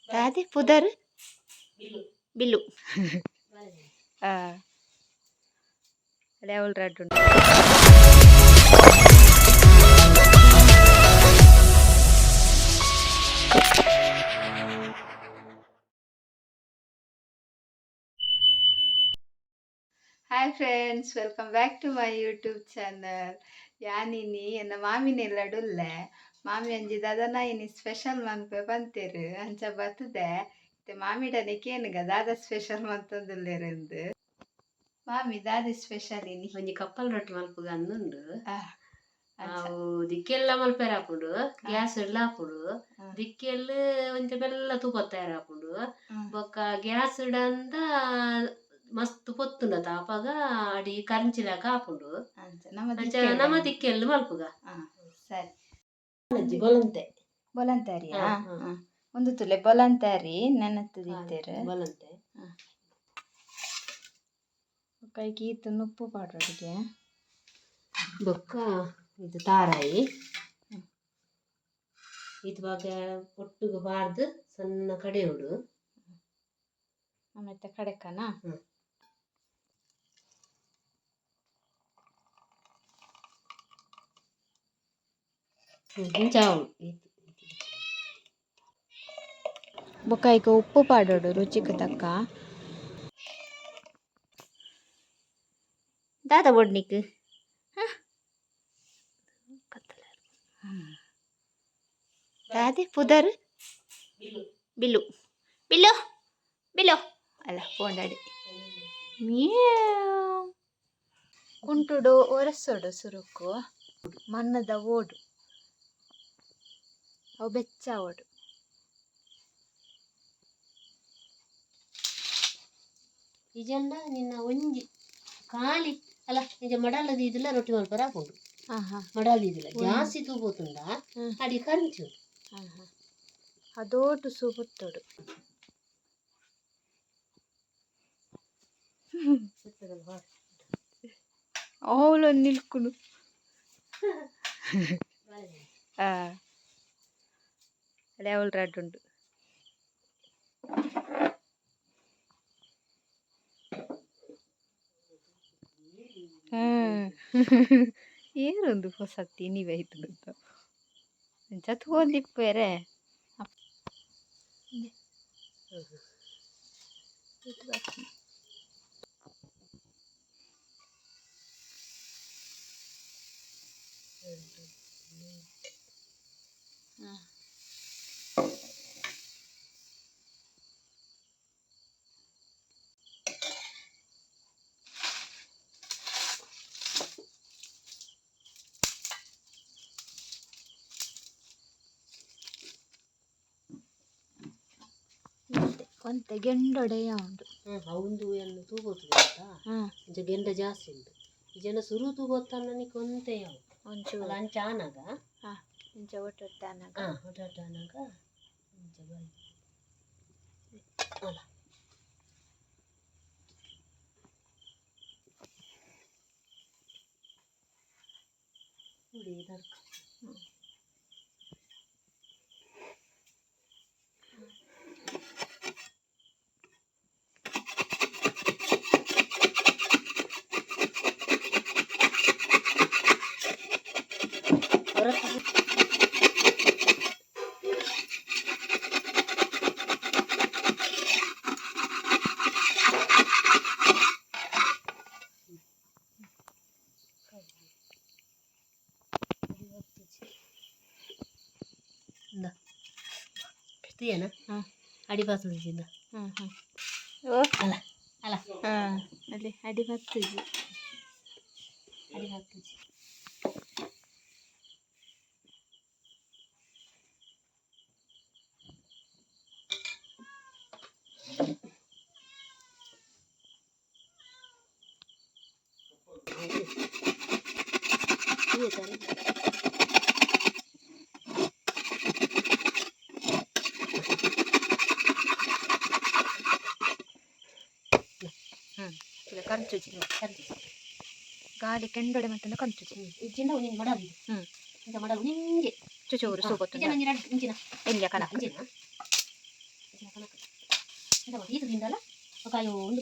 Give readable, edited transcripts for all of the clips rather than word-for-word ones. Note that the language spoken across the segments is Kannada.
ಅದೇ ಪುದರ್ ಬಿಲ್ಲು ಲೆವೆಲ್ ರೆಡ್ ಉಂಟು. Hi friends, welcome back to my YouTube channel. ಯಾನಿನಿ ಎನ್ನ ಮಾಮಿನೆಲ್ಲಡುಲ್ಲೆ ಮಾಮಿ ಅಂಜಿ ದಾದನ ಇನಿ ಸ್ಪೆಷಲ್ ಮನ್ಪೆ ಬಂತೇರು ಅಂಚ ಬರ್ತದೆ. ಮಾಮಿಡನೆ ಕೇನುಗ ದಾದ ಸ್ಪೆಷಲ್ ಮಂತೊಂದುಲ್ಲೆರೆಂದು ಮಾಮಿ ದಾದ ಸ್ಪೆಷಲ್ ಇನಿ ಒಂಜಿ ಕಪ್ಪಲ್ ರೊಟ್ಟಿ ಮಲ್ಪುಗ ಅಂದುಂಡು ಅವು ದಿಕ್ಕೆಲ್ಲ ಮಲ್ಪೆರ್ ಹಾಪುಂಡು. ಗ್ಯಾಸ್ ಎಲ್ಲ ಹಾಪುಂಡು ದಿಕ್ಕೆಲ್ಲ ಒಂಚ ಬೆಲ್ಲ ತೂಪ ತಯಾರು ಹಾಪುಂಡು. ಬೊಕ್ಕ ಗ್ಯಾಸ್ ಇಡಂದ ಮಸ್ತ್ ಪೊತ್ತುಂಡತ ಅಪಗ ಅಡಿ ಕರಂಚಿಲಾಕ ಹಾಪುಂಡು. ನಮ್ಮ ದಿಕ್ಕೆಲ್ಲ ಮಲ್ಪುಗ ಸರಿ ಬೊಲಂತೆ ಬೊಲಂತಾರಿಯಾ ಒಂದು ತುಲೆ ಬೊಲಂತಾರಿ ನೆನತ್ತು ದಿತ್ತೇರು ಬೊಲಂತೆ ಕೈಗೆ ಈತು ಉಪ್ಪು ಪಾಡ್ರೊಟ್ಟಿಗೆ ಬೊಕ್ಕ ಇದು ತಾರಾಯಿ ಇದು ಬಾಗ ಒಟ್ಟುಗ ಬಾರ್ದು ಸಣ್ಣ ಕಡೆ ಉಡು ಆಮೇಲೆ ಕಡೆಕನ ಬೊಕ್ಕ ಉಪ್ಪು ಪಾಡೋಡು ರುಚಿಗೆ ತಕ್ಕ ದಾದ ಬೊಡ್ನಿಕ್ ದಾದೆ ಪುದರ್ ಬಿಲ್ಲು ಬಿಲ್ಲು ಬಿಲ್ಲು ಅಲ್ಲ ಪೋಂಡಾಡಿ ಕುಂಟುಡು ಒರೆಸೋಡು ಸುರುಕು ಮನ್ನದ ಓಡು ಅವು ಬೆಚ್ಚ ಓಡು ಇಜಂಡ ನಿನ್ನ ಒಂಜಿ ಖಾಲಿ ಅಲ್ಲ ನಿಜ ಮಡಾಲದ ಇದಿಲ್ಲ ರೊಟ್ಟಿ ಮಲ್ಪರ ಹಾಕೊಂಡು ಮಡಾಲ ಇದಿಲ್ಲ ಜಾಸ್ತಿ ತೂಬೋತುಂಡ ಅಡಿ ಕರಂಚು ಅದೋಟು ಸೂಪುತ್ತೋಡು ಅವಳು ನಿಲ್ಕುನು ಲೆವೆಲ್ ರೆಡ್ ಉಂಟು. ಏನೊಂದು ಹೊಸ ತಿನಿವಾಯ್ತು ಅಂತ ಚತ್ ಹೋಲಿಪ್ಪೇರೆ ಕೊಂತ ಗೆಂಡೊಡೆಯ ಉಂಟು ಅವಂದು ಎಲ್ಲ ತೂಗೋತದೆ ಅಂತ ಗೆಂಡ ಜಾಸ್ತಿ ಉಂಟು ಈ ಜನ ಸುರು ತೂಗೋತಾನ ಕೊಂತೆ ಒಂಚೂರು ಅಂಚ ಆನಾಗ ಇಂಚ ಒಟ್ಟೊಟ್ಟಾನಾಗ ಒಟ್ಟೊಟ್ಟಾನಾಗ ಇಂಚ ಬೈ ಅಲ್ಲ ನೋಡಿ ತರ್ಕ ಅಡಿ ಬಾತುಜಿಂದ ಅಲ್ಲ ಅಲ್ಲ ಅಲ್ಲಿ ಅಡಿ ಬಾತುಜಿ ಅಡಿ ಬಾತುಜಿ ಕರ್ಚುಜಿ ಗಾಡಿ ಕೆಂಡೊಡೆ ಮತ್ತೆ ಕಂಚು ಇಚ್ಚಿಂದ ನಿಂಗೆ ಮಡಲು ಇಂಥ ಮಡಲು ನಿಂಗೆ ಚೂರು ಸೋಗೊತ್ತು ಇಂಚಿನ ಎಲ್ಲಿಯ ಕಣ ಇಂಚಿನ ಕಣಕ ಇಂಥ ಇದು ತಿಂದಲ್ಲ ಕಾಯೋ ಒಂದು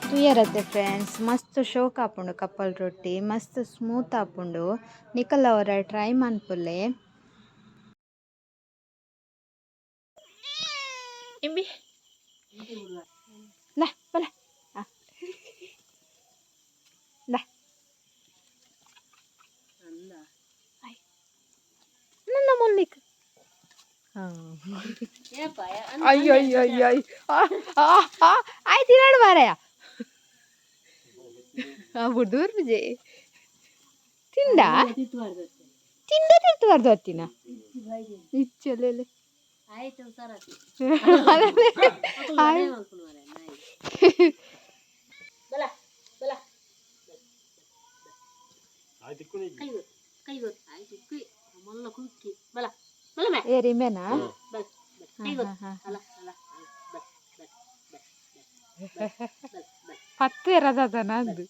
ತುಯರತ್ತೆ ಫ್ರೆಂಡ್ಸ್ ಮಸ್ತ್ ಶೋಕ್ ಆಪುಂಡು ಕಪ್ಪಲ್ ರೊಟ್ಟಿ ಮಸ್ತ್ ಸ್ಮೂತ್ ಆಪುಂಡು ನಿಖಲ್ ಅವರ ಟ್ರೈ ಮನ್ಪುಲ್ಲೆ ಇಂಬಿ ಲ ಬಲ ಲ ನನ್ನ ಮುಲ್ಲಿಕ್ ಅಯ್ಯೋ ಅಯ್ಯೋ ಅಯ್ಯೋ ಆಯ್ತು ಇರಾಡು ಮಾರಾಯ ಬುಡ್ದೂರ್ ವಿಜಯ್ ತಿಂದ ತಿಂದ ತಿರ್ತಬಾರ್ದು ಹತ್ತಿನ ಇಚ್ಚಲೆ ಆಯ್ತು ಸರತಿ ಬಲ ಬಲ ಕೈ ಗೊತ್ತು ಆಯ್ತು ಮಲ್ಲ ಕುಕ್ಕಿ ಬಲ ಬಲ ಏರಿಮೇನಾ ಬಲ ಕೈ ಗೊತ್ತು ಅಲ್ಲ ಅಲ್ಲ ಪತ್ತು ಇರೋದನ ಅದು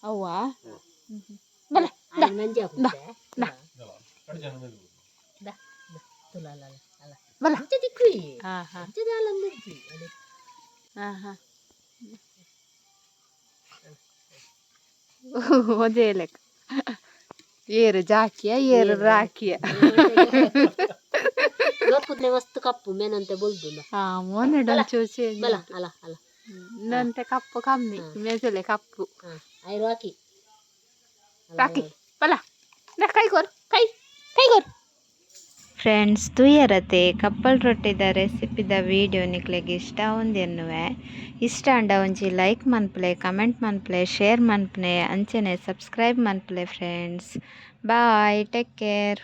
ಅವ್ವ ಬಲ ಬಲ ಒದೇ ಲೆಕ್ಕ ಏರು ಜಾಕಿಯ ಏರು ರಾಕಿಯ ಮಸ್ತ್ ಕಪ್ಪು ಮೇನಂತೆ ಬೊಲ್ದು ಮೊನ್ನೆ ಚೂಸಿ ಬಲ ಅಲ್ಲ ಅಲ್ಲ ನಂತೆ ಕಪ್ಪು ಕಮ್ಮಿ ಮೇಸಲೆ ಕಪ್ಪು ಐರು ಹಾಕಿ ಕಾಕಿ ಬಲ ಕೈಗೋರ್ ಕೈಗೋರ್ ಫ್ರೆಂಡ್ಸ್ ತುಯರತೆ ಕಪ್ಪಲ್ ರೊಟ್ಟಿದ ರೆಸಿಪಿದ ವಿಡಿಯೋ ನಿಕ್ಲೆಗೆ ಇಷ್ಟ ಒಂದೆನ್ನುವೆ ಇಷ್ಟ ಅಂಡ ಒಂಜಿ ಲೈಕ್ ಮನ್ಪಲೆ ಕಮೆಂಟ್ ಮನ್ಪಲೆ ಶೇರ್ ಮನ್ಪನೆ ಅಂಚನೆ ಸಬ್ಸ್ಕ್ರೈಬ್ ಮನ್ಪಲೆ ಫ್ರೆಂಡ್ಸ್ ಬಾಯ್ ಟೇಕ್ ಕೇರ್.